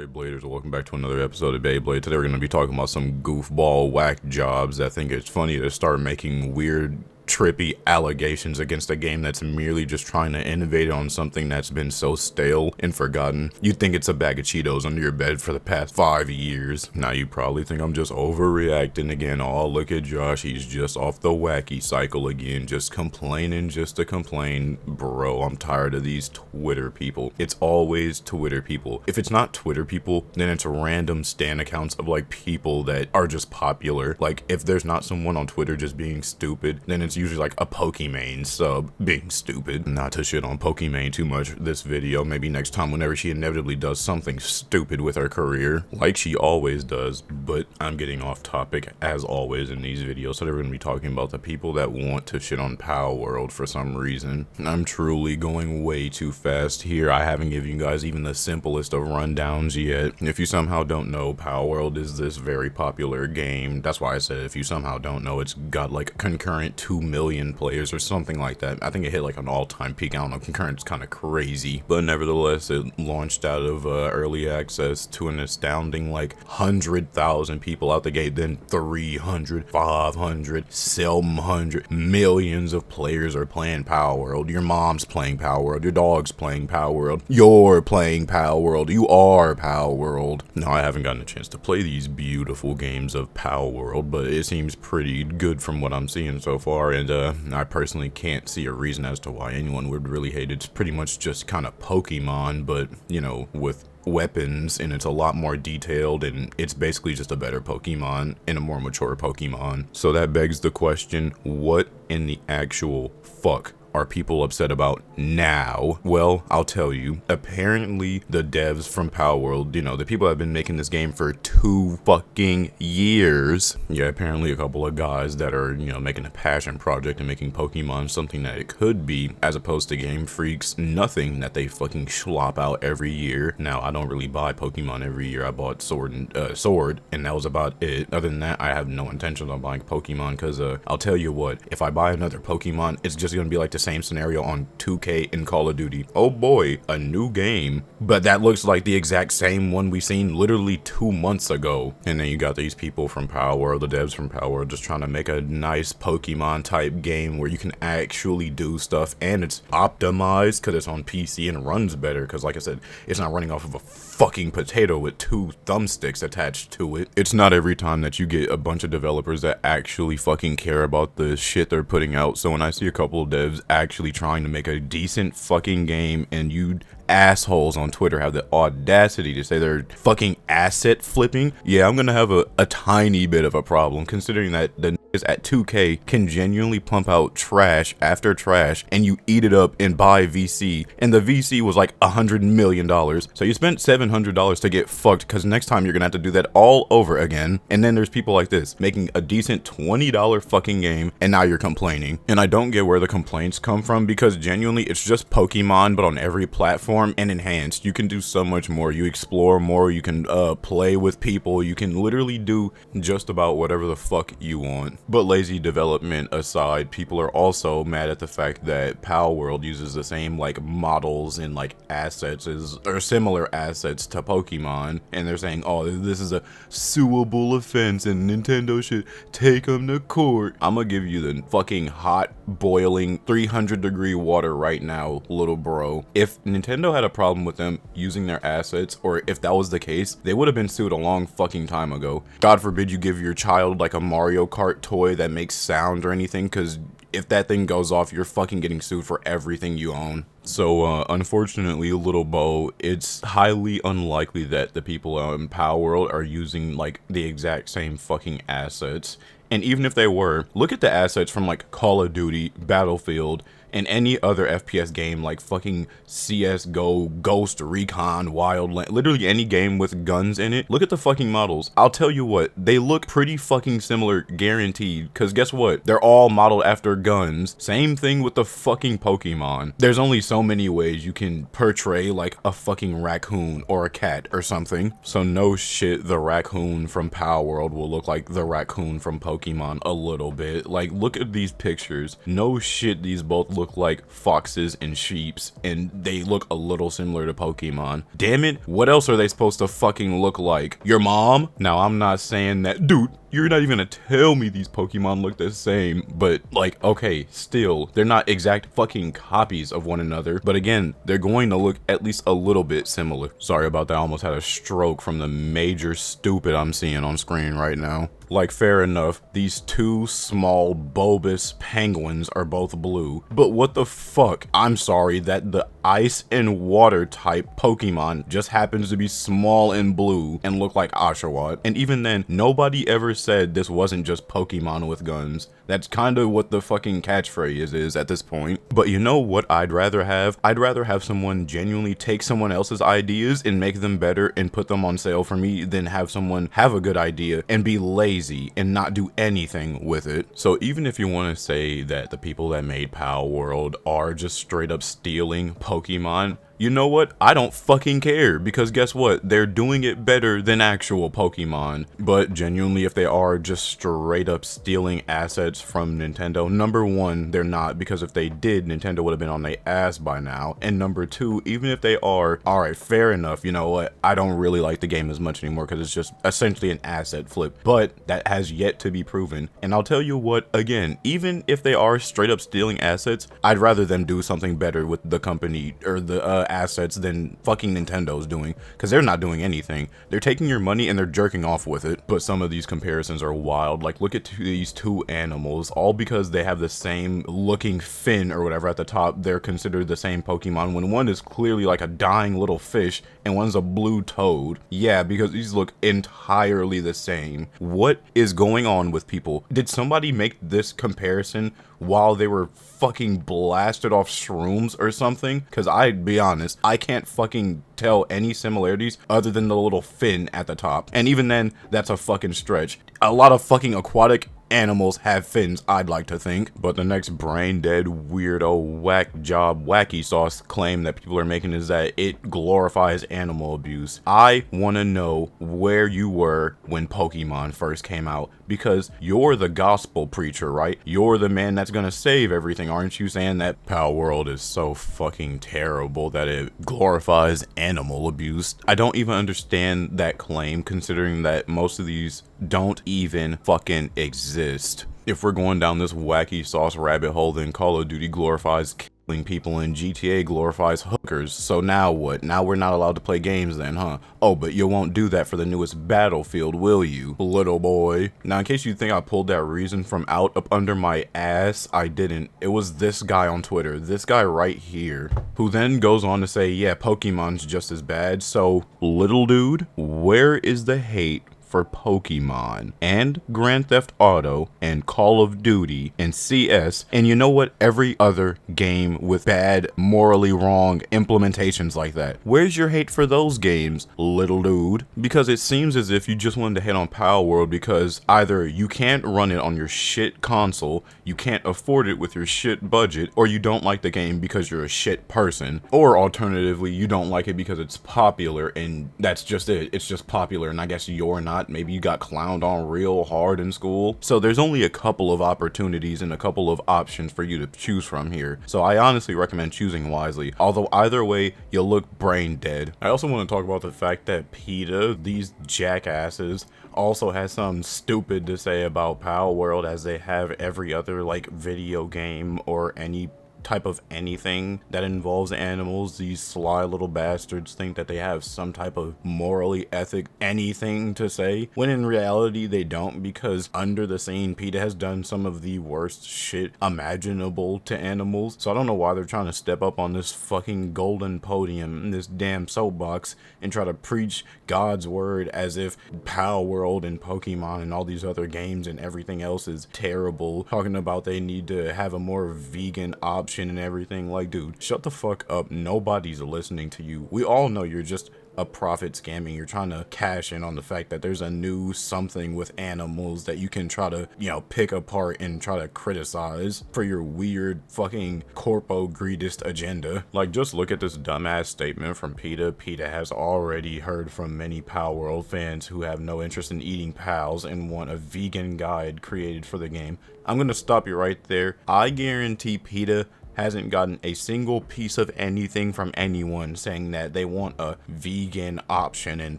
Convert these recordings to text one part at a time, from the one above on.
Alright, Bladers, welcome back to another episode of Beyblade. Today we're going to be talking about some goofball whack jobs that think it's funny to start making weird, trippy allegations against a game that's merely just trying to innovate on something that's been so stale and forgotten. You'd think it's a bag of Cheetos under your bed for the past 5 years. Now you probably think I'm just overreacting again. Oh, look at Josh, he's just off the wacky cycle again, just complaining just to complain. Bro, I'm tired of these Twitter people. It's always Twitter people. If it's not Twitter people, then it's random stan accounts of like people that are just popular. Like if there's not someone on Twitter just being stupid, then it's usually like a Pokimane sub being stupid. Not to shit on Pokimane too much this video, maybe next time whenever she inevitably does something stupid with her career, like she always does. But I'm getting off topic as always in these videos, so they're going to be talking about the people that want to shit on Palworld for some reason. I'm truly going way too fast here. I haven't given you guys even the simplest of rundowns yet. If you somehow don't know, Palworld is this very popular game. That's why I said if you somehow don't know, it's got like concurrent 2 million players or something like that. I think it hit like an all-time peak. I don't know, concurrent's kind of crazy, but nevertheless it launched out of early access to an astounding like 100,000 people out the gate, then 300, 500, 700 millions of players are playing Palworld. Your mom's playing Palworld, your dog's playing Palworld, you're playing Palworld, you are Palworld. No, I haven't gotten a chance to play these beautiful games of Palworld, but it seems pretty good from what I'm seeing so far, and I personally can't see a reason as to why anyone would really hate it. It's pretty much just kind of Pokemon, but you know, with weapons, and it's a lot more detailed, and it's basically just a better Pokemon and a more mature Pokemon. So that begs the question, what in the actual fuck are people upset about now? Well, I'll tell you. Apparently, the devs from Palworld, you know, the people that have been making this game for 2 fucking years. Yeah, apparently a couple of guys that are, you know, making a passion project and making Pokemon something that it could be, as opposed to Game Freak's nothing that they fucking slop out every year. Now, I don't really buy Pokemon every year. I bought Sword, and that was about it. Other than that, I have no intentions on buying Pokemon, because I'll tell you what, if I buy another Pokemon, it's just gonna be like the same scenario on 2K and Call of Duty. Oh boy, a new game, but that looks like the exact same one we seen literally 2 months ago. And then you got these people from Palworld, the devs from Palworld, just trying to make a nice Pokemon type game where you can actually do stuff, and it's optimized because it's on PC and runs better, because like I said, it's not running off of a fucking potato with 2 thumbsticks attached to it. It's not every time that you get a bunch of developers that actually fucking care about the shit they're putting out. So when I see a couple of devs actually trying to make a decent fucking game, and you assholes on Twitter have the audacity to say they're fucking asset flipping, yeah, I'm gonna have a tiny bit of a problem, considering that the niggas at 2K can genuinely pump out trash after trash, and you eat it up and buy VC, and the VC was like $100 million. So you spent $700 to get fucked, because next time you're gonna have to do that all over again. And then there's people like this making a decent $20 fucking game, and now you're complaining. And I don't get where the complaints come from, because genuinely it's just Pokemon, but on every platform and enhanced. You can do so much more. You explore more, you can play with people, you can literally do just about whatever the fuck you want. But lazy development aside, people are also mad at the fact that Palworld uses the same like models and like assets or similar assets to Pokemon, and they're saying, oh, this is a suable offense and Nintendo should take them to court. I'm gonna give you the fucking hot boiling 300-degree water right now, little bro. If Nintendo had a problem with them using their assets, or if that was the case, they would have been sued a long fucking time ago. God forbid you give your child like a Mario Kart toy that makes sound or anything, because if that thing goes off, you're fucking getting sued for everything you own. So, unfortunately, little Bo, it's highly unlikely that the people in Palworld are using, like, the exact same fucking assets. And even if they were, look at the assets from, like, Call of Duty, Battlefield, and any other FPS game like fucking CSGO, Ghost Recon, Wildland, literally any game with guns in it. Look at the fucking models. I'll tell you what, they look pretty fucking similar, guaranteed, because guess what? They're all modeled after guns. Same thing with the fucking Pokemon. There's only so many ways you can portray like a fucking raccoon or a cat or something. So no shit, the raccoon from Palworld will look like the raccoon from Pokemon a little bit. Like, look at these pictures. No shit, these both look look like foxes and sheeps, and they look a little similar to Pokemon. Damn it, what else are they supposed to fucking look like? Your mom? Now, I'm not saying that, dude, you're not even gonna tell me these Pokemon look the same, but like, okay, still, they're not exact fucking copies of one another, but again, they're going to look at least a little bit similar. Sorry about that, I almost had a stroke from the major stupid I'm seeing on screen right now. Like, fair enough, these two small bulbous penguins are both blue, but what the fuck? I'm sorry that the ice and water type Pokemon just happens to be small and blue and look like Oshawott, and even then, nobody ever said this wasn't just Pokemon with guns. That's kind of what the fucking catchphrase is at this point. But you know what I'd rather have? I'd rather have someone genuinely take someone else's ideas and make them better and put them on sale for me than have someone have a good idea and be lazy and not do anything with it. So even if you want to say that the people that made Palworld are just straight up stealing Pokemon, you know what? I don't fucking care, because guess what? They're doing it better than actual Pokemon. But genuinely, if they are just straight up stealing assets from Nintendo, number one, they're not, because if they did, Nintendo would have been on their ass by now. And number two, even if they are, alright, fair enough, you know what? I don't really like the game as much anymore because it's just essentially an asset flip. But that has yet to be proven. And I'll tell you what, again, even if they are straight up stealing assets, I'd rather them do something better with the company or the assets than fucking Nintendo's doing, because they're not doing anything. They're taking your money and they're jerking off with it. But some of these comparisons are wild. Like, look at these two animals, all because they have the same looking fin or whatever at the top, they're considered the same Pokemon, when one is clearly like a dying little fish and one's a blue toad. Yeah, because these look entirely the same. What is going on with people? Did somebody make this comparison while they were fucking blasted off shrooms or something? Because I'd be honest, I can't fucking tell any similarities other than the little fin at the top. And even then, that's a fucking stretch. A lot of fucking aquatic animals have fins, I'd like to think. But the next brain dead weirdo whack job wacky sauce claim that people are making is that it glorifies animal abuse. I want to know where you were when Pokemon first came out, because you're the gospel preacher, right? You're the man that's gonna save everything, aren't you? Saying that Palworld is so fucking terrible that it glorifies animal abuse. I don't even understand that claim, considering that most of these don't even fucking exist. If we're going down this wacky sauce rabbit hole, then Call of Duty glorifies killing people and GTA glorifies hookers. So now what? Now we're not allowed to play games then, huh? Oh, but you won't do that for the newest Battlefield, will you, little boy? Now, in case you think I pulled that reason from out up under my ass, I didn't. It was this guy on Twitter, this guy right here, who then goes on to say, yeah, Pokemon's just as bad. So, little dude, where is the hate for Pokemon and Grand Theft Auto and Call of Duty and CS and you know what, every other game with bad, morally wrong implementations like that? Where's your hate for those games, little dude? Because it seems as if you just wanted to hate on Palworld because either you can't run it on your shit console, you can't afford it with your shit budget, or you don't like the game because you're a shit person, or alternatively, you don't like it because it's popular and that's just it. It's just popular and I guess you're not. Maybe you got clowned on real hard in school. So there's only a couple of opportunities and a couple of options for you to choose from here. So I honestly recommend choosing wisely. Although either way, you'll look brain dead. I also want to talk about the fact that Peta, these jackasses, also has something stupid to say about Palworld, as they have every other like video game or any type of anything that involves animals. These sly little bastards think that they have some type of morally ethic anything to say, when in reality they don't, because under the scene Peta has done some of the worst shit imaginable to animals. So I don't know why they're trying to step up on this fucking golden podium, this damn soapbox, and try to preach God's word as if Palworld and Pokemon and all these other games and everything else is terrible, talking about they need to have a more vegan option and everything. Like, dude, shut the fuck up. Nobody's listening to you. We all know you're just a profit scamming. You're trying to cash in on the fact that there's a new something with animals that you can try to, you know, pick apart and try to criticize for your weird fucking corpo greedist agenda. Like, just look at this dumbass statement from Peta. Peta has already heard from many Palworld fans who have no interest in eating pals and want a vegan guide created for the game. I'm gonna stop you right there. I guarantee Peta hasn't gotten a single piece of anything from anyone saying that they want a vegan option in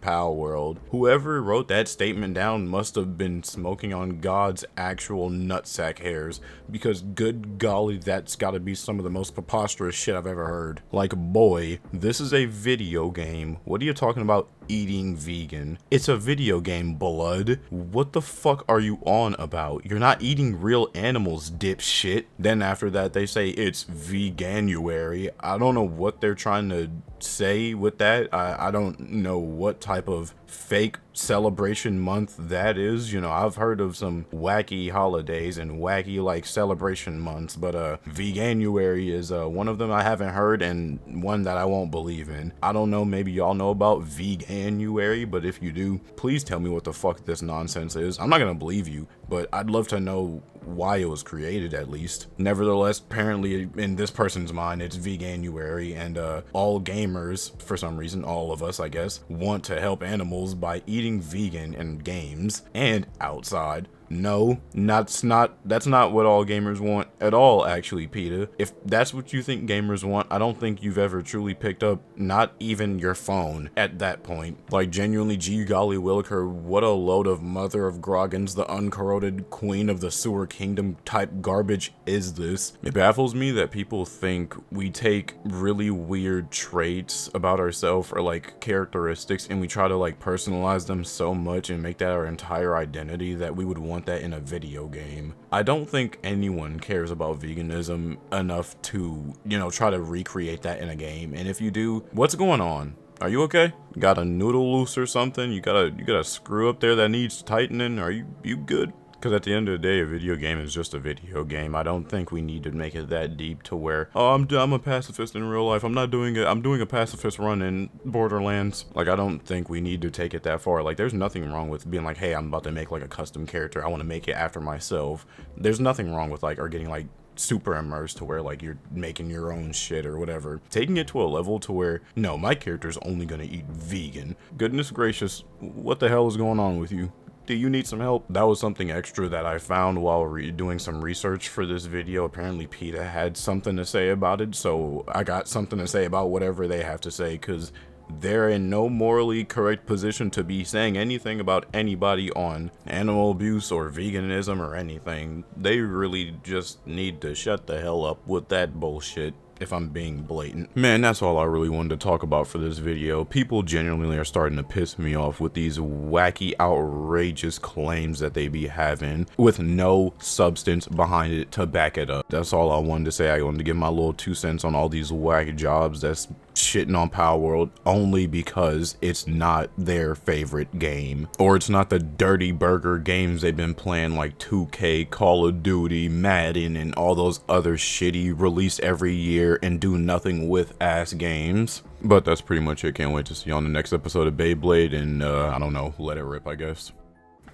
Palworld. Whoever wrote that statement down must have been smoking on God's actual nutsack hairs, because good golly, that's gotta be some of the most preposterous shit I've ever heard. Like, boy, this is a video game. What are you talking about eating vegan? It's a video game, blood. What the fuck are you on about? You're not eating real animals, dipshit. Then after that, they say it's veganuary. I don't know what they're trying to say with that. I don't know what type of fake celebration month that is. You know, I've heard of some wacky holidays and wacky like celebration months, but veganuary is one of them I haven't heard, and one that I won't believe in. I don't know, maybe y'all know about veganuary, but if you do, please tell me what the fuck this nonsense is. I'm not gonna believe you, but I'd love to know why it was created at least. Nevertheless, apparently in this person's mind it's veganuary, and all gamers, for some reason, all of us I guess, want to help animals by eating vegan in games and outside. No, that's not what all gamers want at all, actually, Peta. If that's what you think gamers want, I don't think you've ever truly picked up not even your phone at that point. Like, genuinely, gee golly williker, what a load of mother of Groggins, the uncorroded queen of the sewer kingdom type garbage is this. It baffles me that people think we take really weird traits about ourselves or like characteristics and we try to like personalize them so much and make that our entire identity that we would want that in a video game. I don't think anyone cares about veganism enough to, you know, try to recreate that in a game. And if you do, what's going on? Are you okay? Got a noodle loose or something? You got a screw up there that needs tightening? Are you good? Because at the end of the day, a video game is just a video game. I don't think we need to make it that deep to where, oh, I'm a pacifist in real life. I'm not doing it. I'm doing a pacifist run in Borderlands. Like, I don't think we need to take it that far. Like, there's nothing wrong with being like, hey, I'm about to make like a custom character. I want to make it after myself. There's nothing wrong with like, or getting like super immersed to where like you're making your own shit or whatever. Taking it to a level to where, no, my character's only gonna eat vegan. Goodness gracious, what the hell is going on with you? Do you need some help? That was something extra that I found while doing some research for this video. Apparently PETA had something to say about it, so I got something to say about whatever they have to say, because they're in no morally correct position to be saying anything about anybody on animal abuse or veganism or anything. They really just need to shut the hell up with that bullshit, if I'm being blatant. Man, that's all I really wanted to talk about for this video. People genuinely are starting to piss me off with these wacky, outrageous claims that they be having with no substance behind it to back it up. That's all I wanted to say. I wanted to give my little 2 cents on all these wacky jobs that's shitting on Palworld only because it's not their favorite game, or it's not the dirty burger games they've been playing like 2K, Call of Duty, Madden, and all those other shitty released every year and do nothing with ass games. But that's pretty much it. Can't wait to see you on the next episode of Beyblade, and I don't know, let it rip, I guess.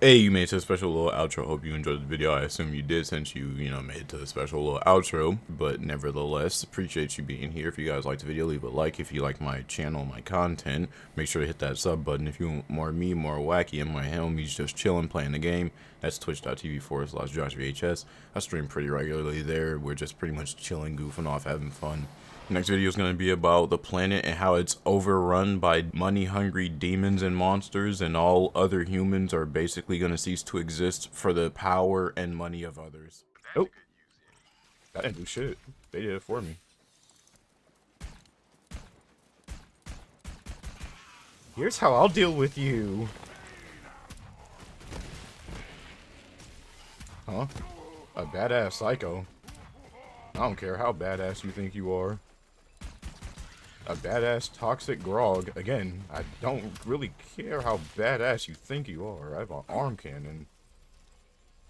Hey, you made it to the special little outro. Hope you enjoyed the video. I assume you did, since you made it to the special little outro. But nevertheless, appreciate you being here. If you guys liked the video, leave a like. If you like my channel, my content, make sure to hit that sub button. If you want more of me, more wacky, and my homies just chilling, playing the game, that's twitch.tv/JoshVHS. I stream pretty regularly there. We're just pretty much chilling, goofing off, having fun. Next video is going to be about the planet and how it's overrun by money-hungry demons and monsters, and all other humans are basically going to cease to exist for the power and money of others. Oh, I didn't do shit. They did it for me. Here's how I'll deal with you. Huh? A badass psycho. I don't care how badass you think you are. A badass toxic grog. Again, I don't really care how badass you think you are. I have an arm cannon.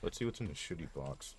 Let's see what's in the shitty box.